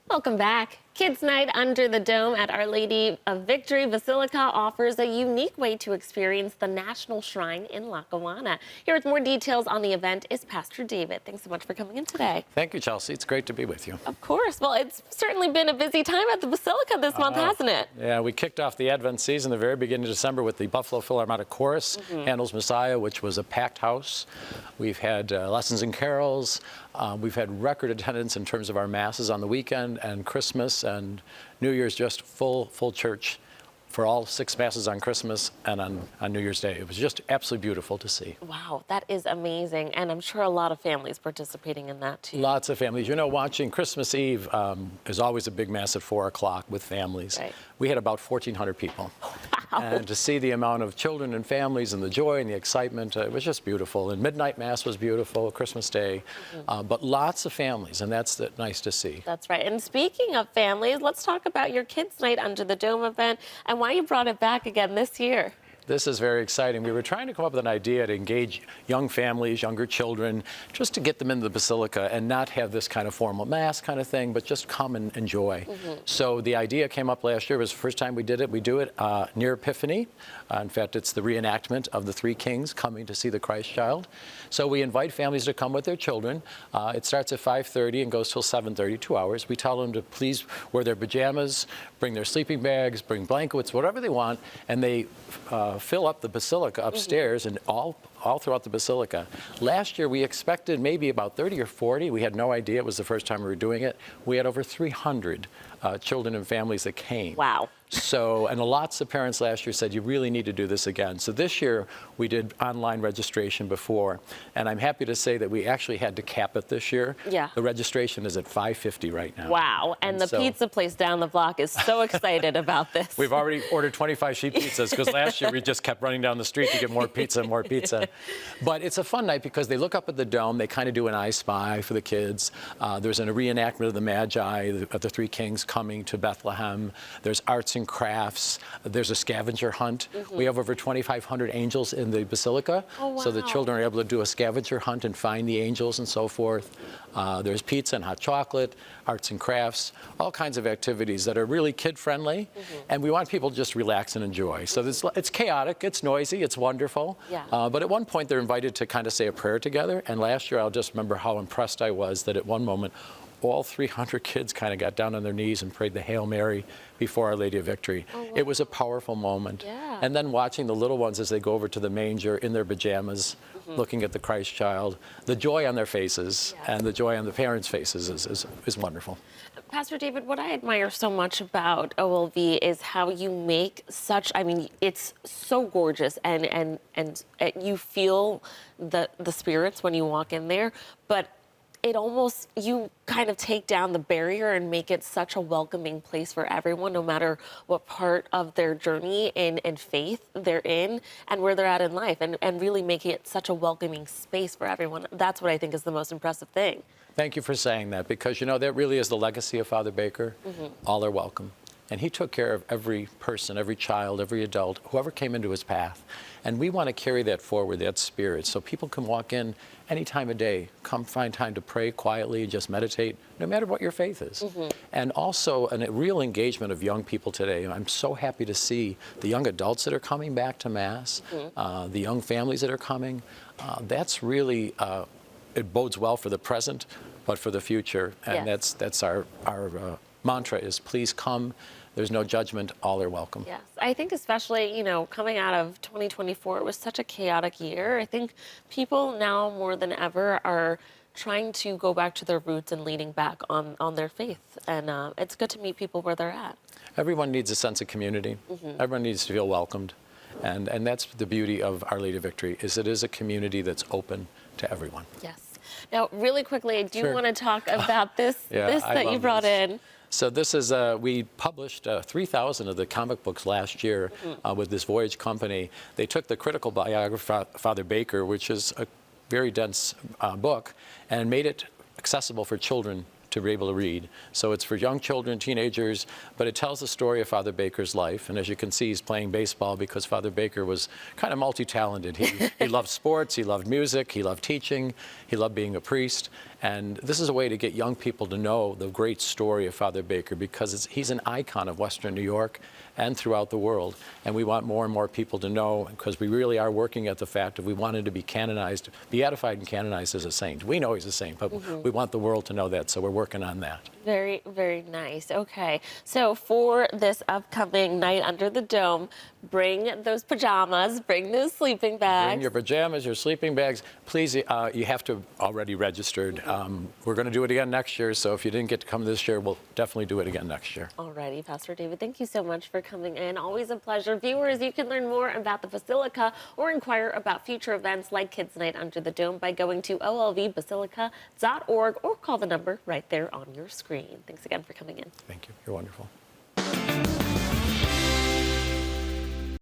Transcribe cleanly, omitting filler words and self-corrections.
Welcome back. Kids Night Under the Dome at Our Lady of Victory Basilica offers a unique way to experience the National Shrine in Lackawanna. Here with more details on the event is Pastor David. Thanks so much for coming in today. Thank you, Chelsea. It's great to be with you. Of course. Well, it's certainly been a busy time at the Basilica this month, hasn't it? Yeah, we kicked off the Advent season the very beginning of December with the Buffalo Philharmonic Chorus, Handel's Messiah, which was a packed house. We've had lessons and carols. We've had record attendance in terms of our masses on the weekend, and Christmas and New Year's, just full church for all 6 masses on Christmas and on New Year's Day. It was just absolutely beautiful to see. Wow, that is amazing. And I'm sure a lot of families participating in that too. Lots of families. You know, watching Christmas Eve is always a big mass at 4 o'clock with families. Right. We had about 1,400 people. Wow. And to see the amount of children and families and the joy and the excitement, it was just beautiful. And midnight mass was beautiful, Christmas Day, but lots of families, and that's nice to see. That's right. And speaking of families, let's talk about your Kids Night Under the Dome event and why you brought it back again this year. This is very exciting. We were trying to come up with an idea to engage young families, younger children, just to get them into the Basilica and not have this kind of formal mass kind of thing, but just come and enjoy. So the idea came up last year. It was the first time we did it. We do it near Epiphany. In fact, it's the reenactment of the 3 kings coming to see the Christ child. So we invite families to come with their children. It starts at 5:30 and goes till 7:30, 2 hours. We tell them to please wear their pajamas, bring their sleeping bags, bring blankets, whatever they want, and they fill up the Basilica upstairs and all throughout the Basilica. Last year, we expected maybe about 30 or 40. We had no idea. It was the first time we were doing it. We had over 300 children and families that came. Wow. So, and lots of parents last year said, you really need to do this again. So this year, we did online registration before, and I'm happy to say that we actually had to cap it this year. Yeah. The registration is at $5.50 right now. Wow. And the pizza place down the block is so excited about this. We've already ordered 25 sheet pizzas, because last year we just kept running down the street to get more pizza and more pizza. But it's a fun night because they look up at the dome, they kind of do an I Spy for the kids. There's a reenactment of the Magi, of the 3 kings coming to Bethlehem. There's arts and crafts. There's a scavenger hunt. We have over 2,500 angels in the Basilica. Oh, wow. So the children are able to do a scavenger hunt and find the angels and so forth. There's pizza and hot chocolate, arts and crafts, all kinds of activities that are really kid-friendly, and we want people to just relax and enjoy. So it's chaotic, it's noisy, it's wonderful, but at one point they're invited to kind of say a prayer together, and last year I'll just remember how impressed I was that at one moment all 300 kids kind of got down on their knees and prayed the Hail Mary before Our Lady of Victory. Oh, wow. It was a powerful moment. Yeah. And then watching the little ones as they go over to the manger in their pajamas, looking at the Christ child, the joy on their faces and the joy on the parents' faces is wonderful. Pastor David, what I admire so much about OLV is how you make such, I mean, it's so gorgeous and you feel the spirits when you walk in there, but it almost, you kind of take down the barrier and make it such a welcoming place for everyone, no matter what part of their journey and faith they're in and where they're at in life, and really making it such a welcoming space for everyone. That's what I think is the most impressive thing. Thank you for saying that, because, you know, that really is the legacy of Father Baker. All are welcome. And he took care of every person, every child, every adult, whoever came into his path. And we want to carry that forward, that spirit, so people can walk in any time of day, come find time to pray quietly, just meditate, no matter what your faith is. And also a real engagement of young people today. I'm so happy to see the young adults that are coming back to Mass, the young families that are coming. That's really, it bodes well for the present, but for the future. And that's our mantra is, please come. There's no judgment, all are welcome. Yes, I think especially, you know, coming out of 2024, it was such a chaotic year. I think people now more than ever are trying to go back to their roots and leaning back on their faith. And it's good to meet people where they're at. Everyone needs a sense of community. Everyone needs to feel welcomed. And that's the beauty of Our Lady of Victory, is it is a community that's open to everyone. Yes. Now, really quickly, I do want to talk about this that you brought in. So this is, we published 3,000 of the comic books last year with this Voyage company. They took the critical biography of Father Baker, which is a very dense book, and made it accessible for children to be able to read. So it's for young children, teenagers, but it tells the story of Father Baker's life. And as you can see, he's playing baseball because Father Baker was kind of multi-talented. He loved sports, he loved music, he loved teaching, he loved being a priest. And this is a way to get young people to know the great story of Father Baker, because he's an icon of Western New York and throughout the world. And we want more and more people to know, because we really are working at the fact that we wanted to be canonized, beatified and canonized as a saint. We know he's a saint, but we want the world to know that, so we're working on that. Very, very nice. Okay, so for this upcoming night under the dome, bring those pajamas, bring those sleeping bags. Bring your pajamas, your sleeping bags. Please, you have to have already registered. We're going to do it again next year, so if you didn't get to come this year, we'll definitely do it again next year. Alrighty, Pastor David, thank you so much for coming in. Always a pleasure. Viewers, you can learn more about the Basilica or inquire about future events like Kids Night Under the Dome by going to olvbasilica.org or call the number right there on your screen. Thanks again for coming in. Thank you. You're wonderful.